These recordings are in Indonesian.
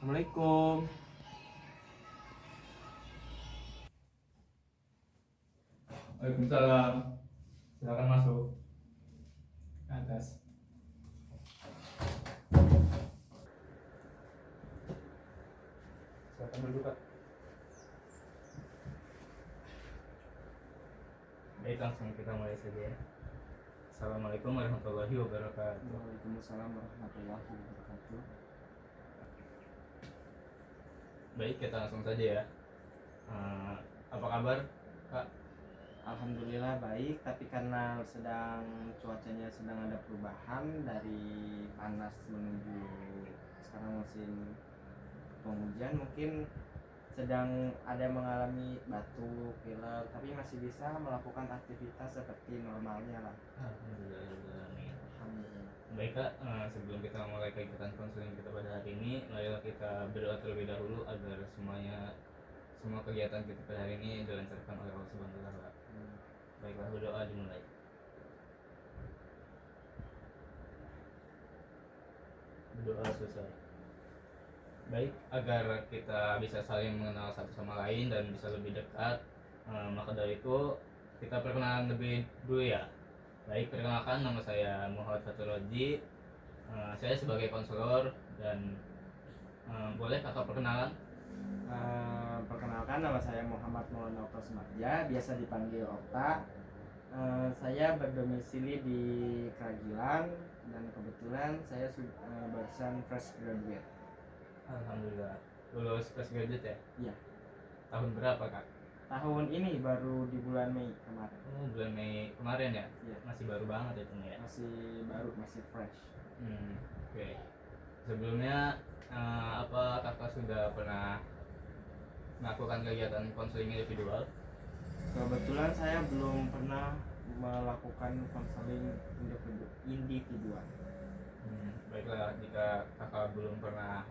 Assalamualaikum. Waalaikumsalam. Silakan masuk ke atas. Silakan duduk, Pak. Baik, langsung kita mulai saja ya. Assalamualaikum warahmatullahi wabarakatuh. Waalaikumsalam warahmatullahi wabarakatuh. Baik, kita langsung saja ya. Apa kabar, Kak? Alhamdulillah baik, tapi karena cuacanya sedang ada perubahan dari panas menuju sekarang musim penghujan, mungkin sedang ada mengalami batuk, pilek, tapi masih bisa melakukan aktivitas seperti normalnya lah. Alhamdulillah. Alhamdulillah. Baik, Kak, sebelum kita mulai kegiatan konseling kita pada hari ini, marilah kita berdoa terlebih dahulu agar semua kegiatan kita pada hari ini dilancarkan oleh Allah Subhanahu wa Ta'ala. Baiklah, berdoa dimulai. Berdoa selesai. Baik, agar kita bisa saling mengenal satu sama lain dan bisa lebih dekat, maka dari itu kita perkenalan lebih dulu ya. Baik, perkenalkan, nama saya Muhammad Fatur Roji. Saya sebagai konselor dan boleh kakak perkenalan? Perkenalkan, nama saya Muhammad Maulana Okta Sumarja, biasa dipanggil Okta. Saya berdomisili di Kragilan dan kebetulan saya barusan fresh graduate. Alhamdulillah. Lulus fresh graduate ya? Iya. Tahun berapa, Kak? Tahun ini baru di bulan Mei kemarin. Oh, bulan Mei kemarin ya? Iya. Masih baru banget itu ya? Masih baru, masih fresh. Oke. Sebelumnya apa kakak sudah pernah melakukan kegiatan konseling individual? Kebetulan saya belum pernah melakukan konseling individual. Baiklah, jika kakak belum pernah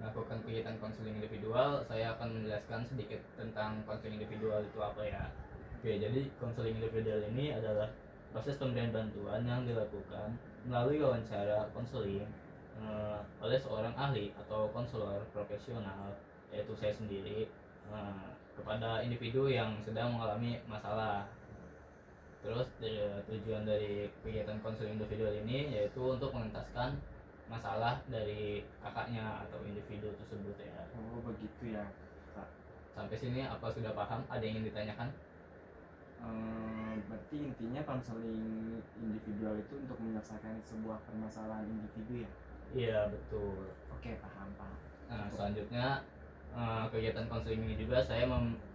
melakukan kegiatan konseling individual, saya akan menjelaskan sedikit tentang konseling individual itu apa ya. Oke, jadi konseling individual ini adalah proses pemberian bantuan yang dilakukan melalui wawancara konseling oleh seorang ahli atau konselor profesional, yaitu saya sendiri, kepada individu yang sedang mengalami masalah. Terus tujuan dari kegiatan konseling individual ini yaitu untuk mengentaskan masalah dari kakaknya atau individu tersebut ya. Oh, begitu ya, Pak. Sampai sini apa sudah paham? Ada yang ingin ditanyakan? Berarti intinya konseling individual itu untuk menyelesaikan sebuah permasalahan individu ya? Iya, betul. Oke, paham. Nah, selanjutnya kegiatan konseling ini juga saya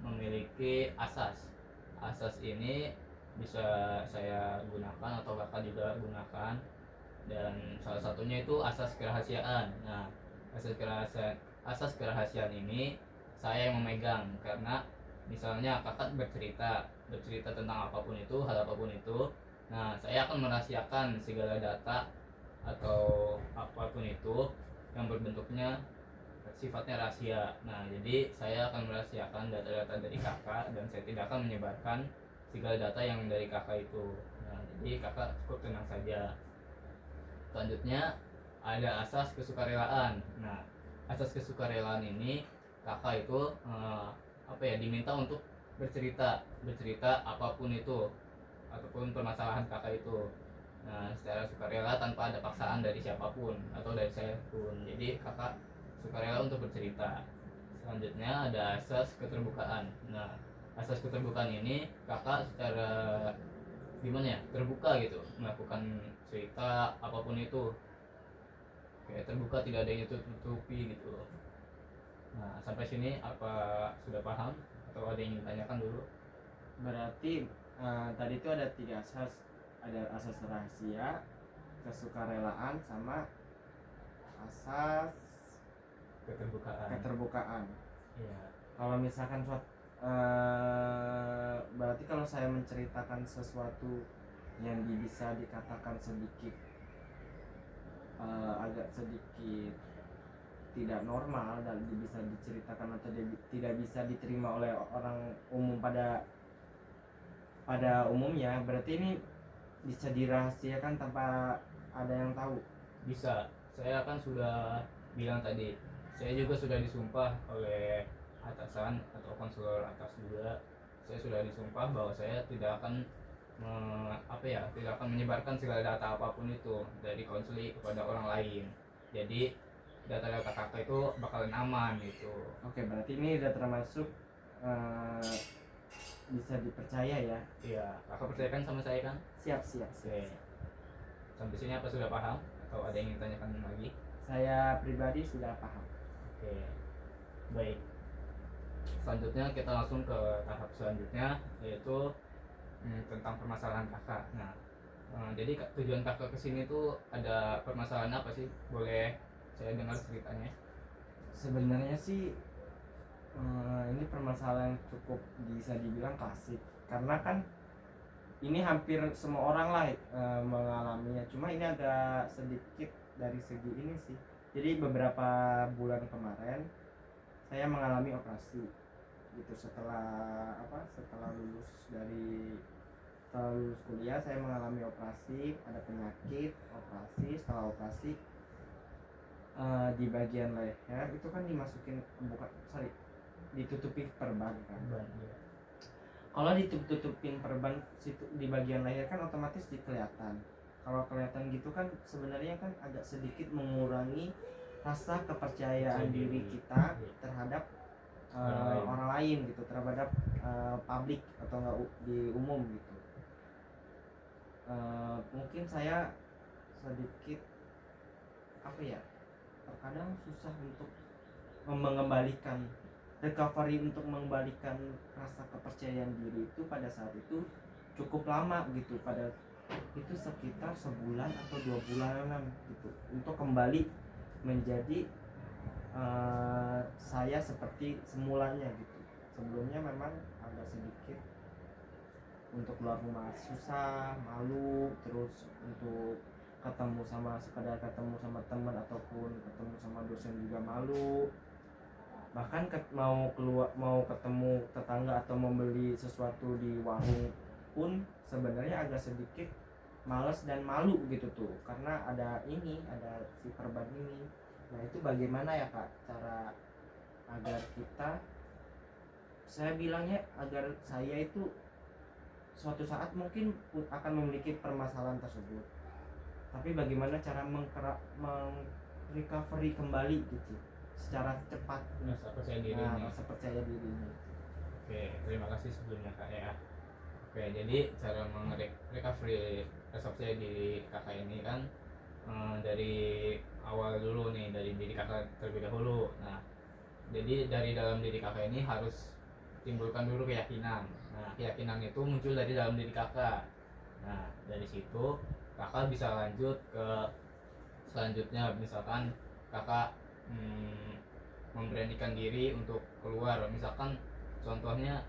memiliki asas. Asas ini bisa saya gunakan atau kakak juga gunakan, dan salah satunya itu asas kerahasiaan. Nah, asas kerahasiaan ini saya yang memegang, karena misalnya kakak bercerita tentang hal apapun itu, nah saya akan merahasiakan segala data atau apapun itu yang berbentuknya sifatnya rahasia. Nah, jadi saya akan merahasiakan data-data dari kakak dan saya tidak akan menyebarkan segala data yang dari kakak itu. Nah, jadi kakak cukup tenang saja. Selanjutnya ada asas kesukarelaan. Nah, asas kesukarelaan ini kakak itu diminta untuk bercerita apapun itu ataupun permasalahan kakak itu. Nah, secara sukarela tanpa ada paksaan dari siapapun atau dari saya pun. Jadi kakak sukarela untuk bercerita. Selanjutnya ada asas keterbukaan. Nah, asas keterbukaan ini kakak secara terbuka gitu melakukan cerita apapun itu, kayak terbuka, tidak ada yang ditutupi gitu. Nah, sampai sini apa sudah paham atau ada yang ingin ditanyakan dulu? Berarti tadi itu ada 3 asas. Ada asas rahasia, kesukarelaan, sama asas keterbukaan. Iya. Kalau misalkan berarti kalau saya menceritakan sesuatu yang bisa dikatakan sedikit agak sedikit tidak normal dan bisa diceritakan atau tidak bisa diterima oleh orang umum pada umumnya, berarti ini bisa dirahasiakan tanpa ada yang tahu. Bisa. Saya kan sudah bilang tadi, saya juga sudah disumpah oleh atasan atau konselor atas juga. Saya sudah disumpah bahwa saya tidak akan tidak akan menyebarkan segala data apapun itu dari konseling kepada orang lain. Jadi data-data kakak itu bakalan aman gitu. Oke, berarti ini udah termasuk bisa dipercaya ya. Iya, kakak percayakan sama saya kan? Siap, siap, siap, Oke. siap. Sampai sini apa sudah paham atau ada yang ingin tanyakan lagi? Saya pribadi sudah paham. Oke, baik. Selanjutnya kita langsung ke tahap selanjutnya, yaitu tentang permasalahan kakak. Nah, jadi tujuan kakak kesini tuh ada permasalahan apa sih? Boleh saya dengar ceritanya? Sebenarnya sih ini permasalahan yang cukup bisa dibilang klasik, karena kan ini hampir semua orang lah mengalaminya. Cuma ini agak sedikit dari segi ini sih. Jadi beberapa bulan kemarin saya mengalami operasi gitu. Setelah lulus kuliah, saya mengalami operasi, ada penyakit, operasi. Setelah operasi di bagian leher itu kan ditutupi perban kan. Iya. Kalau ditutupin perban situ di bagian leher kan otomatis kelihatan. Kalau kelihatan gitu kan sebenarnya kan agak sedikit mengurangi rasa kepercayaan diri kita terhadap orang lain gitu, terhadap publik atau enggak di umum gitu. Mungkin saya sedikit terkadang susah untuk mengembalikan recovery, untuk mengembalikan rasa kepercayaan diri itu pada saat itu cukup lama gitu, pada itu sekitar sebulan atau 2 bulanan gitu untuk kembali menjadi saya seperti semulanya gitu. Sebelumnya memang agak sedikit untuk keluar rumah susah, malu, terus untuk sekedar ketemu sama teman ataupun ketemu sama dosen juga malu. Bahkan mau ketemu tetangga atau membeli sesuatu di warung pun sebenarnya agak sedikit malas dan malu gitu tuh, karena ada si perban ini. Nah, itu bagaimana ya Kak cara agar saya itu suatu saat mungkin akan memiliki permasalahan tersebut, tapi bagaimana cara recovery kembali gitu secara cepat, Rasa percaya diri. rasa percaya dirinya. Oke, terima kasih sebelumnya Kak ya. Oke, jadi cara recovery rasa percaya diri kakak ini kan dari awal dulu nih, dari diri kakak terlebih dahulu. Nah, jadi dari dalam diri kakak ini harus timbulkan dulu keyakinan. Nah, keyakinan itu muncul dari dalam diri kakak. Nah, dari situ kakak bisa lanjut ke selanjutnya, misalkan kakak memberanikan diri untuk keluar. Misalkan contohnya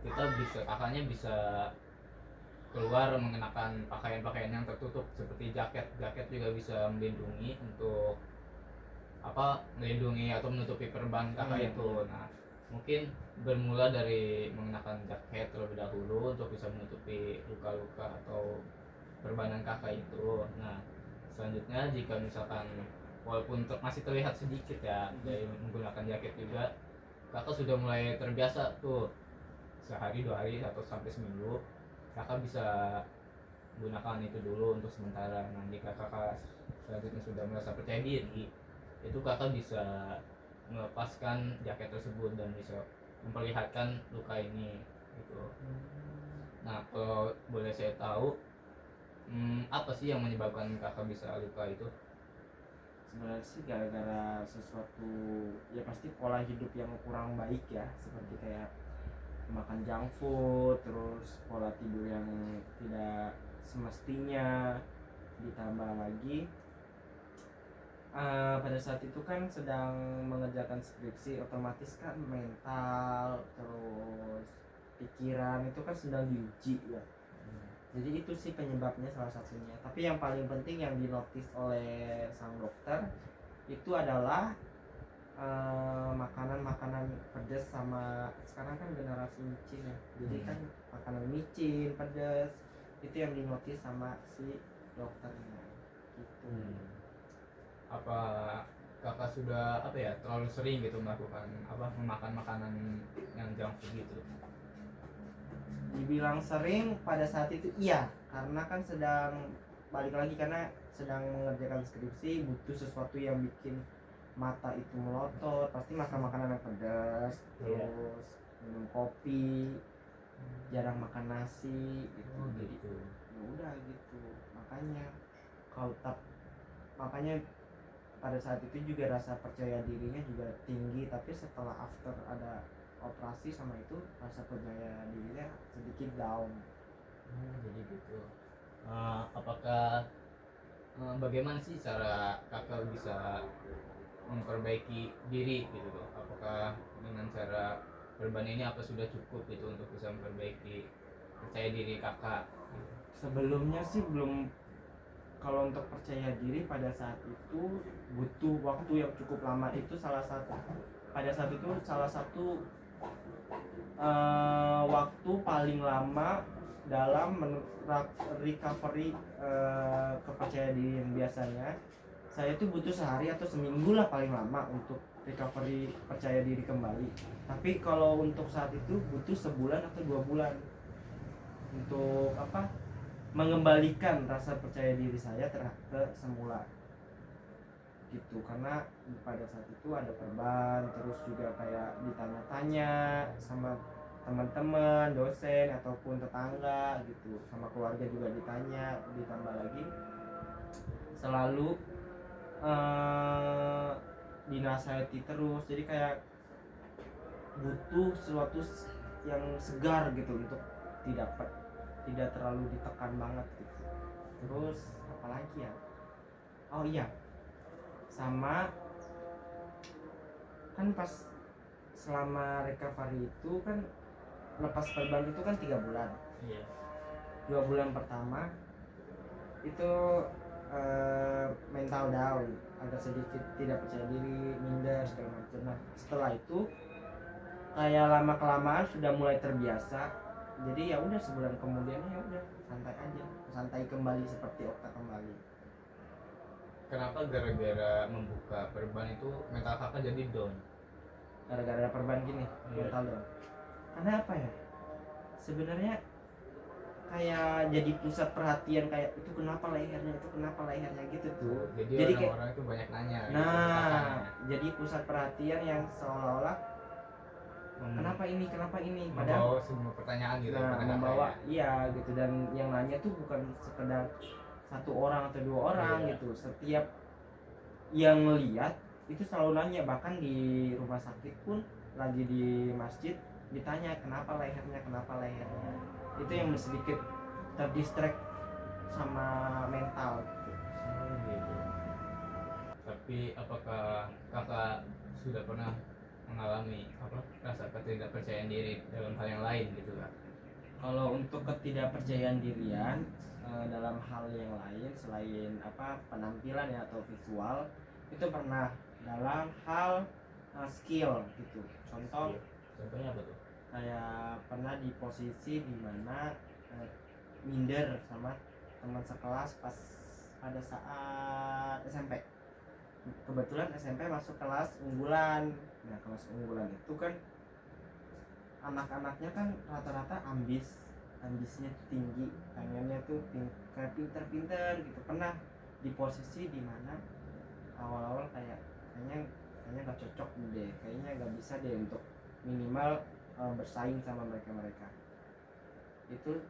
kakaknya bisa keluar mengenakan pakaian-pakaian yang tertutup seperti jaket juga bisa melindungi atau menutupi perban kakak itu. Nah, mungkin bermula dari mengenakan jaket terlebih dahulu untuk bisa menutupi luka-luka atau perbanan kakak itu. Nah, selanjutnya jika misalkan walaupun masih terlihat sedikit ya dari menggunakan jaket juga, kakak sudah mulai terbiasa tuh, sehari 2 hari atau sampai seminggu kakak bisa gunakan itu dulu untuk sementara. Nah, jika kakak selanjutnya sudah merasa percaya diri, itu kakak bisa melepaskan jaket tersebut dan bisa memperlihatkan luka ini gitu. Nah, kalau boleh saya tahu, apa sih yang menyebabkan kakak bisa luka itu? Sebenarnya sih gara-gara sesuatu, ya pasti pola hidup yang kurang baik ya, seperti kayak makan junk food, terus pola tidur yang tidak semestinya, ditambah lagi pada saat itu kan sedang mengerjakan skripsi, otomatis kan mental terus pikiran itu kan sedang diuji ya. Jadi itu sih penyebabnya salah satunya. Tapi yang paling penting yang dinotis oleh sang dokter itu adalah makanan-makanan pedas, sama sekarang kan generasi micin ya. Jadi kan makanan micin, pedas itu yang dinotis sama si dokternya gitu. Apa kakak sudah apa ya terlalu sering gitu melakukan apa memakan makanan yang junk food gitu? Dibilang sering pada saat itu iya, karena kan sedang balik lagi karena sedang mengerjakan skripsi, butuh sesuatu yang bikin mata itu melotot, pasti makan makanan yang pedas, Iya. terus minum kopi, jarang makan nasi gitu. Oh Jadi gitu. ya udah gitu, makanya kalau makanya pada saat itu juga rasa percaya dirinya juga tinggi, tapi setelah after ada operasi sama itu rasa percaya dirinya sedikit down. Jadi gitu. Apakah bagaimana sih cara kakak bisa memperbaiki diri gitu loh? Apakah dengan cara berban ini apa sudah cukup gitu untuk bisa memperbaiki percaya diri kakak? Sebelumnya sih belum, kalau untuk percaya diri pada saat itu butuh waktu yang cukup lama. Itu pada saat itu salah satu waktu paling lama dalam recovery kepercayaan diri. Yang biasanya saya itu butuh sehari atau seminggu lah paling lama untuk recovery percaya diri kembali, tapi kalau untuk saat itu butuh sebulan atau 2 bulan untuk apa, mengembalikan rasa percaya diri saya ke semula gitu. Karena pada saat itu ada perban, terus juga kayak ditanya-tanya sama teman-teman, dosen ataupun tetangga gitu, sama keluarga juga ditanya, ditambah lagi selalu dinasihati terus. Jadi kayak butuh sesuatu yang segar gitu untuk tidak terlalu ditekan banget gitu. Terus apalagi ya, oh iya, sama kan pas selama recovery itu kan lepas perban itu kan 3 bulan. Iya. 2 bulan pertama itu mental down, agak sedikit tidak percaya diri, minder segala macam. Nah setelah itu kayak lama kelamaan sudah mulai terbiasa, jadi ya udah sebulan kemudian ya udah santai aja, santai kembali seperti Okta kembali. Kenapa gara-gara membuka perban itu mental kakak jadi down? Gara-gara perban gini mental down, karena apa ya, sebenarnya kayak jadi pusat perhatian, kayak itu kenapa lehernya gitu tuh. Jadi kayak orang-orang itu banyak nanya gitu ke nah kakaknya. jadi pusat perhatian yang seolah-olah kenapa ini Membawa semua pertanyaan gitu nah kepada membawa kakaknya. iya gitu. Dan yang nanya tuh bukan sekedar 1 orang atau 2 orang Iya. gitu, setiap yang lihat itu selalu nanya. Bahkan di rumah sakit pun lagi di masjid ditanya kenapa lehernya. Itu yang sedikit terdistract sama mental gitu. Gitu. Tapi apakah kakak sudah pernah mengalami apa rasa ketidakpercayaan diri dalam hal yang lain gitu kak? Kalau untuk ketidakpercayaan dirian dalam hal yang lain selain apa penampilan ya atau visual, itu pernah dalam hal skill gitu. Contoh Contohnya apa tuh? kayak pernah di posisi dimana minder sama teman sekelas pas pada saat SMP. Kebetulan SMP masuk kelas unggulan. Nah kelas unggulan itu kan anak-anaknya kan rata-rata ambisnya tuh tinggi, pengennya tuh kayak pinter-pinter gitu. Pernah di posisi dimana awal-awal kayaknya nggak cocok deh, kayaknya nggak bisa deh untuk minimal bersaing sama mereka itu.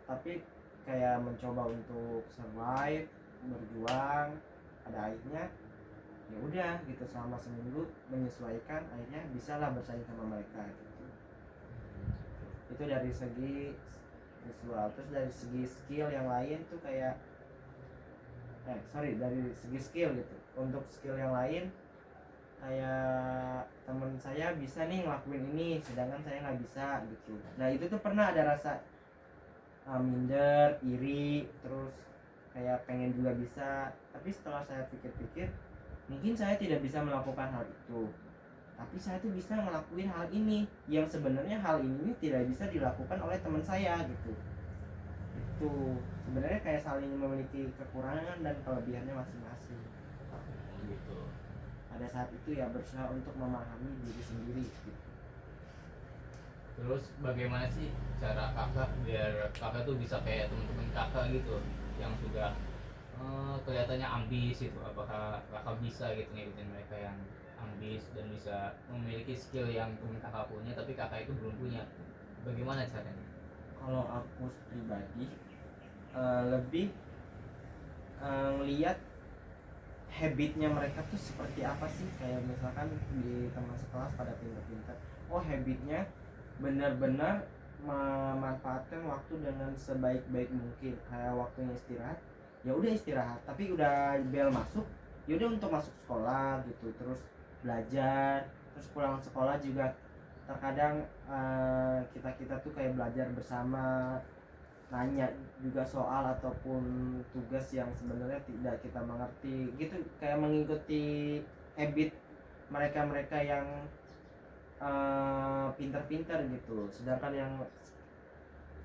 Tapi kayak mencoba untuk survive, berjuang, pada akhirnya ya udah gitu selama seminggu menyesuaikan, akhirnya bisalah bersaing sama mereka gitu. Itu dari segi visual. Terus dari segi skill yang lain tuh kayak dari segi skill gitu. Untuk skill yang lain kayak temen saya bisa nih ngelakuin ini sedangkan saya nggak bisa gitu. Nah itu tuh pernah ada rasa minder, iri, terus kayak pengen juga bisa. Tapi setelah saya pikir-pikir, mungkin saya tidak bisa melakukan hal itu, tapi saya tuh bisa ngelakuin hal ini yang sebenarnya hal ini tidak bisa dilakukan oleh teman saya gitu. Itu sebenarnya kayak saling memiliki kekurangan dan kelebihannya masing-masing Gitu. pada saat itu ya berusaha untuk memahami diri sendiri gitu. Terus bagaimana sih cara kakak biar kakak tuh bisa kayak teman-teman kakak gitu yang sudah kelihatannya ambis gitu? Apakah kakak bisa gitu ngikutin mereka yang ambis dan bisa memiliki skill yang teman kakak punya tapi kakak itu belum punya? Bagaimana caranya? Kalau aku pribadi lebih ngeliat habitnya mereka tuh seperti apa sih, kayak misalkan di teman sekelas pada pintar-pintar, oh habitnya benar-benar memanfaatkan waktu dengan sebaik-baik mungkin, kayak waktunya istirahat ya udah istirahat, tapi udah bel masuk ya udah untuk masuk sekolah gitu, terus belajar, terus pulang sekolah juga terkadang kita kita tuh kayak belajar bersama, nanya juga soal ataupun tugas yang sebenarnya tidak kita mengerti gitu, kayak mengikuti habit mereka-mereka yang pintar-pintar gitu. Sedangkan yang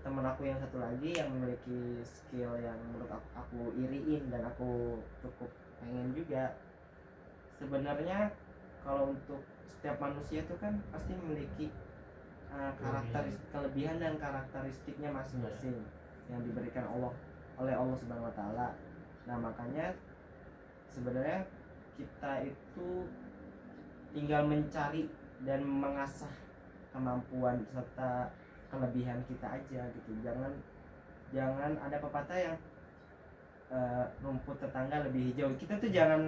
temen aku yang satu lagi yang memiliki skill yang menurut aku iriin dan aku cukup pengen juga. Sebenarnya kalau untuk setiap manusia itu kan pasti memiliki kelebihan dan karakteristiknya masing-masing yang diberikan Allah oleh Allah Subhanahu wa taala. Nah, makanya sebenarnya kita itu tinggal mencari dan mengasah kemampuan serta kelebihan kita aja gitu. Jangan ada pepatah yang rumput tetangga lebih hijau. Kita tuh jangan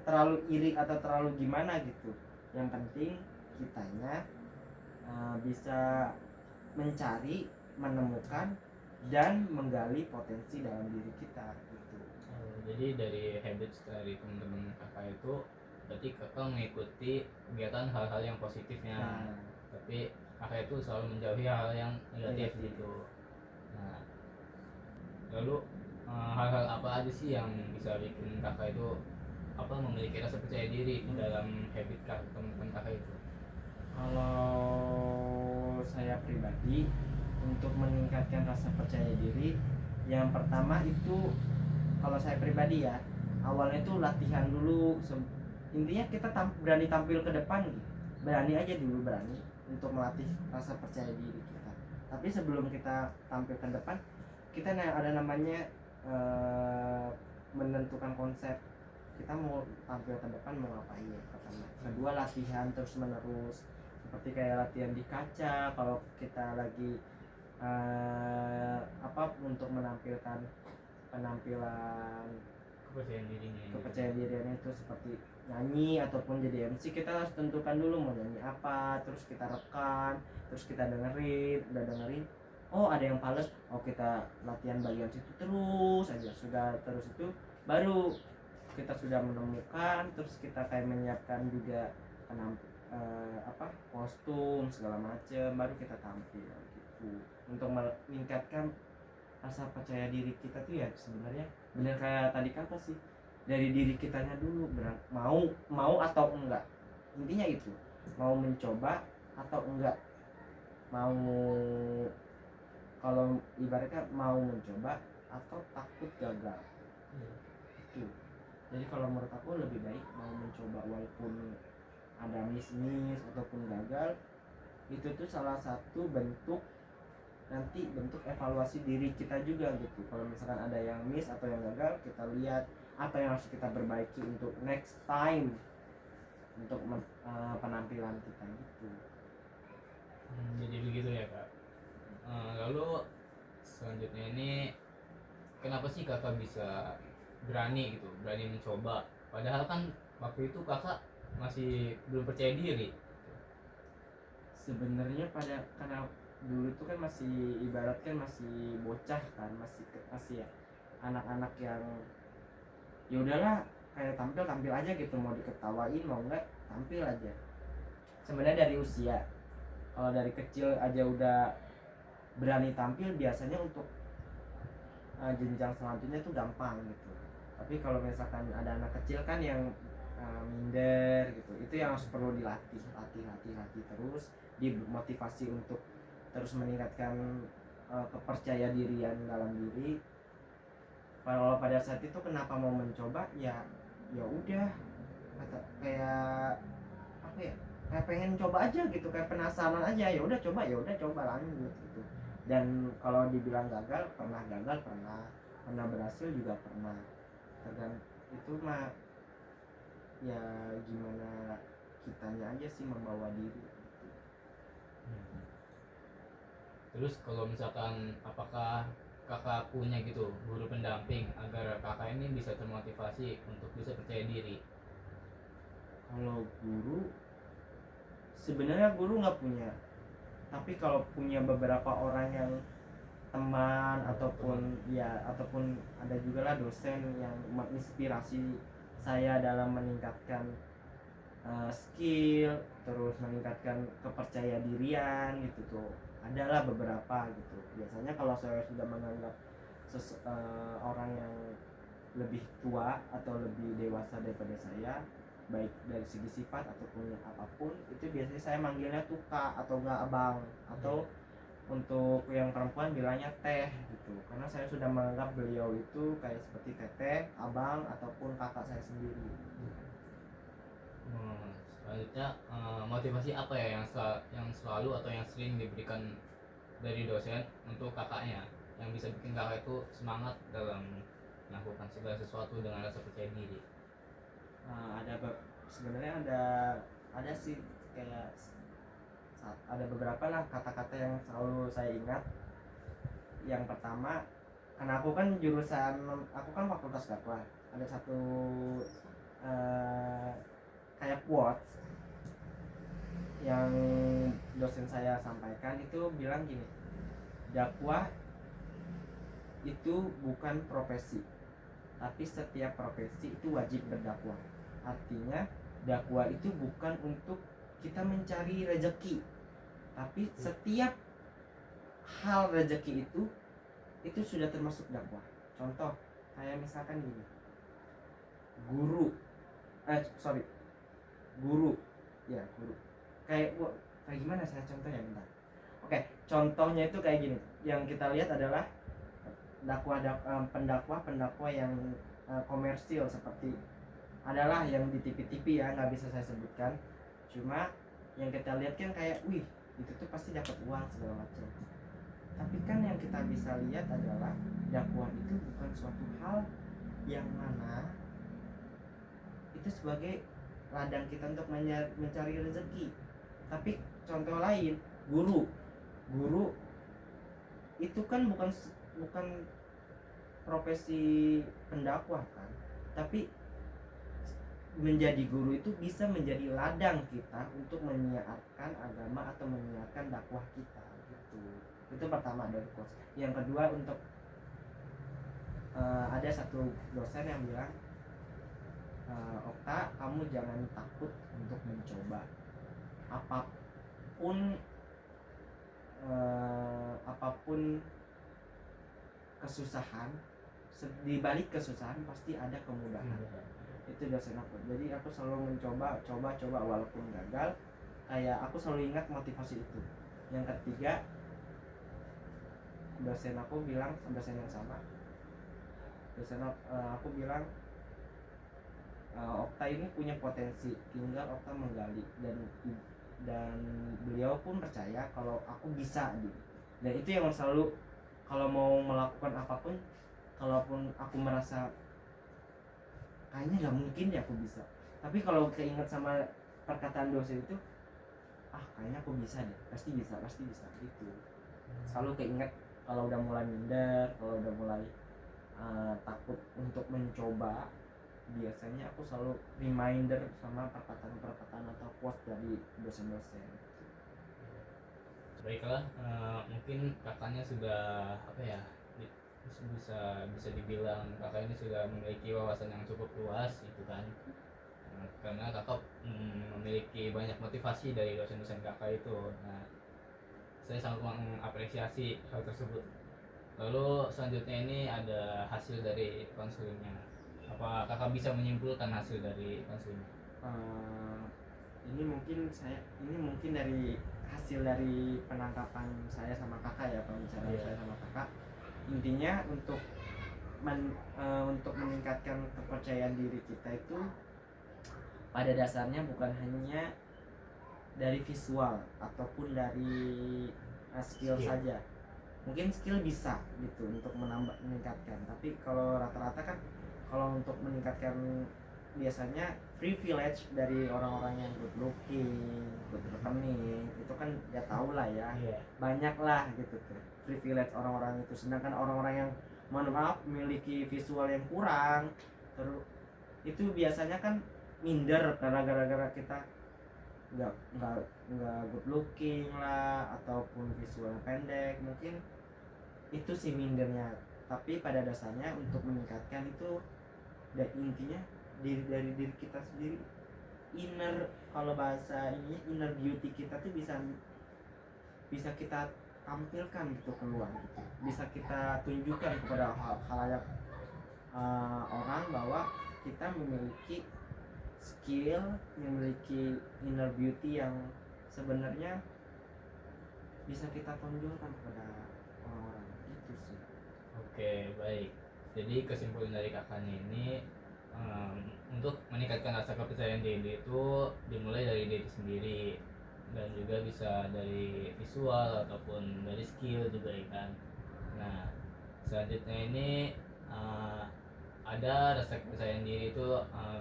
terlalu iri atau terlalu gimana gitu. Yang penting kitanya bisa mencari, menemukan dan menggali potensi dalam diri kita gitu. Jadi dari habits dari teman-teman kakak itu berarti kakak mengikuti kegiatan hal-hal yang positifnya, tapi kakak itu selalu menjauhi hal yang negatif gitu. Nah, lalu hal-hal apa aja sih yang bisa bikin kakak itu memiliki rasa percaya diri di dalam habit teman-teman kakak itu? Kalau saya pribadi untuk meningkatkan rasa percaya diri, yang pertama itu kalau saya pribadi ya, awalnya itu latihan dulu. Intinya kita berani tampil ke depan gitu. Berani aja dulu, berani untuk melatih rasa percaya diri kita. Tapi sebelum kita tampil ke depan, kita ada namanya menentukan konsep kita mau tampil ke depan mau ngapain pertama. Kedua, latihan terus menerus seperti kayak latihan di kaca kalau kita lagi untuk menampilkan penampilan kepercayaan dirinya itu seperti nyanyi ataupun jadi MC, kita harus tentukan dulu mau nyanyi apa, terus kita rekam, terus kita dengerin, oh ada yang fals, oh kita latihan bagian situ terus aja, sudah terus itu baru kita sudah menemukan, terus kita kayak menyiapkan juga kostum segala macam, baru kita tampil gitu untuk meningkatkan rasa percaya diri kita tuh ya. Sebenarnya bener kayak tadi kata sih, dari diri kitanya dulu, mau atau enggak, intinya itu mau mencoba atau enggak, mau kalau ibaratnya mau mencoba atau takut gagal itu. Jadi kalau menurut aku lebih baik mau mencoba walaupun ada miss ataupun gagal, itu tuh salah satu bentuk evaluasi diri kita juga gitu. Kalau misalkan ada yang miss atau yang gagal, kita lihat apa yang harus kita perbaiki untuk next time untuk penampilan kita gitu. Jadi begitu ya kak. Lalu selanjutnya ini kenapa sih kakak bisa berani mencoba, padahal kan waktu itu kakak masih belum percaya diri? Sebenarnya karena dulu itu kan masih ibaratkan masih bocah kan, masih ya, anak-anak yang ya udahlah kayak tampil aja gitu, mau diketawain mau enggak tampil aja. Sebenarnya dari usia, kalau dari kecil aja udah berani tampil, biasanya untuk jenjang selanjutnya tuh gampang gitu. Tapi kalau misalkan ada anak kecil kan yang minder gitu, itu yang harus perlu dilatih terus, dimotivasi untuk terus meningkatkan kepercayaan dirian dalam diri. Kalau pada saat itu kenapa mau mencoba, ya udah kayak apa ya, kayak pengen coba aja gitu, kayak penasaran aja, ya udah coba lanjut gitu. Dan kalau dibilang gagal, pernah berhasil juga pernah. Tergantung itu mah, ya gimana kitanya aja sih membawa diri gitu. Terus kalau misalkan apakah kakak punya gitu guru pendamping agar kakak ini bisa termotivasi untuk bisa percaya diri? Kalau guru, sebenarnya guru nggak punya, tapi kalau punya beberapa orang yang teman ataupun ataupun ada juga lah dosen yang menginspirasi saya dalam meningkatkan skill, terus meningkatkan kepercayaan dirian gitu tuh, adalah beberapa gitu. Biasanya kalau saya sudah menganggap orang yang lebih tua atau lebih dewasa daripada saya, baik dari segi sifat ataupun apapun, itu biasanya saya manggilnya tuh kak atau enggak abang, atau untuk yang perempuan bilangnya teh gitu, karena saya sudah menganggap beliau itu kayak seperti teteh, abang ataupun kakak saya sendiri. Selanjutnya motivasi apa ya yang selalu atau yang sering diberikan dari dosen untuk kakaknya yang bisa bikin kakak itu semangat dalam melakukan segala sesuatu dengan rasa percaya diri? Sebenarnya ada sih, kayak ada beberapa lah kata-kata yang selalu saya ingat. Yang pertama, karena aku kan fakultas dakwah, ada satu kayak quotes yang dosen saya sampaikan, itu bilang gini, dakwah itu bukan profesi, tapi setiap profesi itu wajib berdakwah. Artinya dakwah itu bukan untuk kita mencari rezeki, tapi setiap hal rezeki itu sudah termasuk dakwah. Contoh kayak misalkan gini, guru kayak gimana saya contohnya, bentar. Oke, contohnya itu kayak gini, yang kita lihat adalah pendakwah yang komersil, seperti adalah yang di TV-TV ya, nggak bisa saya sebutkan. Cuma yang kita lihat kan kayak, wih, itu tuh pasti dapat uang segala macam. Tapi kan yang kita bisa lihat adalah dakwah itu bukan suatu hal yang mana itu sebagai ladang kita untuk mencari rezeki. Tapi contoh lain, guru itu kan bukan profesi pendakwah kan, tapi menjadi guru itu bisa menjadi ladang kita untuk menyiarkan agama atau menyiarkan dakwah kita gitu. Itu pertama dari coach. Yang kedua, untuk ada satu dosen yang bilang, Okta, kamu jangan takut untuk mencoba apapun kesusahan. Di balik kesusahan pasti ada kemudahan. Itu dosen aku. Jadi aku selalu mencoba walaupun gagal. Kayak aku selalu ingat motivasi itu. Yang ketiga, dosen yang sama, aku bilang, Okta ini punya potensi, tinggal Okta menggali, dan beliau pun percaya kalau aku bisa gitu. Dan itu yang selalu, kalau mau melakukan apapun, kalaupun aku merasa kayaknya nggak mungkin ya aku bisa, tapi kalau keinget sama perkataan dosen itu, kayaknya aku bisa deh, pasti bisa gitu. Selalu keinget kalau udah mulai minder, kalau udah mulai takut untuk mencoba, biasanya aku selalu reminder sama perkataan atau quote dari dosen-dosen. Baiklah, mungkin kakaknya sudah bisa dibilang kakak ini sudah memiliki wawasan yang cukup luas gitu kan, karena kakak memiliki banyak motivasi dari dosen-dosen kakak itu. Nah, saya sangat mengapresiasi hal tersebut. Lalu selanjutnya ini ada hasil dari konselingnya. Apa kakak bisa menyimpulkan hasil dari konselingnya? Ini mungkin dari hasil dari penangkapan saya sama kakak ya, pembicaraan saya sama kakak. Intinya untuk meningkatkan kepercayaan diri kita itu pada dasarnya bukan hanya dari visual ataupun dari skill saja. Mungkin skill bisa gitu untuk meningkatkan, tapi kalau rata-rata kan kalau untuk meningkatkan biasanya privilege dari orang-orang yang good looking, good reckoning itu kan ya tau lah ya, banyak lah gitu tuh privilege orang-orang itu. Sedangkan orang-orang yang mohon maaf memiliki visual yang kurang terus itu biasanya kan minder karena gara-gara kita nggak good looking lah ataupun visualnya pendek, mungkin itu sih mindernya. Tapi pada dasarnya untuk meningkatkan itu dan intinya dari diri kita sendiri, inner, kalau bahasa ini inner beauty kita tuh bisa kita tampilkan gitu keluar gitu, bisa kita tunjukkan kepada halayak orang bahwa kita memiliki skill, memiliki inner beauty yang sebenarnya bisa kita tonjolkan kepada orang-orang gitu sih. Oke, baik. Jadi kesimpulan dari kakaknya ini, untuk meningkatkan rasa kepercayaan diri itu dimulai dari diri sendiri dan juga bisa dari visual ataupun dari skill juga ya kan. Nah, selanjutnya ini ada rasa kepercayaan diri itu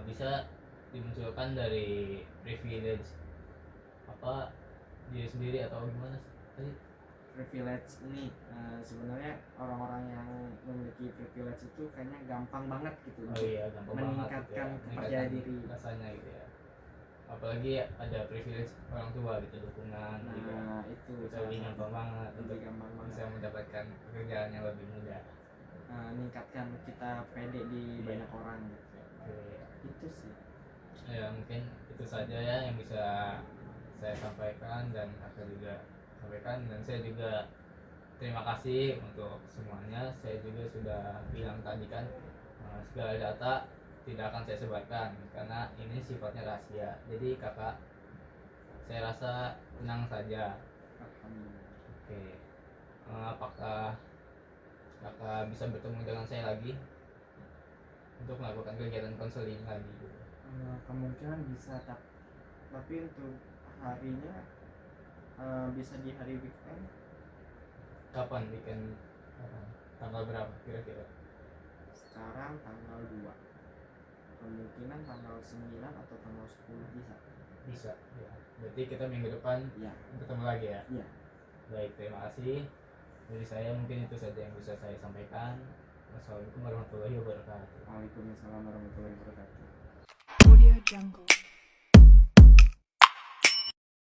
bisa dimunculkan dari privilege diri sendiri atau gimana tadi? Privilege ini sebenarnya orang-orang yang memiliki privilege itu kayaknya gampang banget gitu Oh iya, gampang meningkatkan banget kepercayaan diri rasanya gitu ya. Apalagi ada privilege orang tua gitu, dukungan gitu. Itu lebih gampang banget untuk gampang bisa mendapatkan pekerjaan yang lebih mudah. Meningkatkan kita pede di banyak orang gitu. Itu sih Ya mungkin itu saja ya yang bisa saya sampaikan dan kakak juga sampaikan, dan saya juga terima kasih untuk semuanya. Saya juga sudah bilang tadi kan segala data tidak akan saya sebarkan karena ini sifatnya rahasia. Jadi kakak, saya rasa tenang saja. Oke. Apakah kakak bisa bertemu dengan saya lagi untuk melakukan kegiatan konseling lagi? Kemungkinan bisa, tapi untuk harinya bisa di hari weekend. Kapan weekend? Tanggal berapa kira-kira? Sekarang tanggal 2, kemungkinan tanggal 9 atau tanggal 10 bisa ya. Berarti kita minggu depan ya ketemu lagi ya? Iya. Baik, terima kasih. Dari saya mungkin itu saja yang bisa saya sampaikan. Wassalamualaikum warahmatullahi wabarakatuh. Waalaikumsalam warahmatullahi wabarakatuh. Audio Jungle.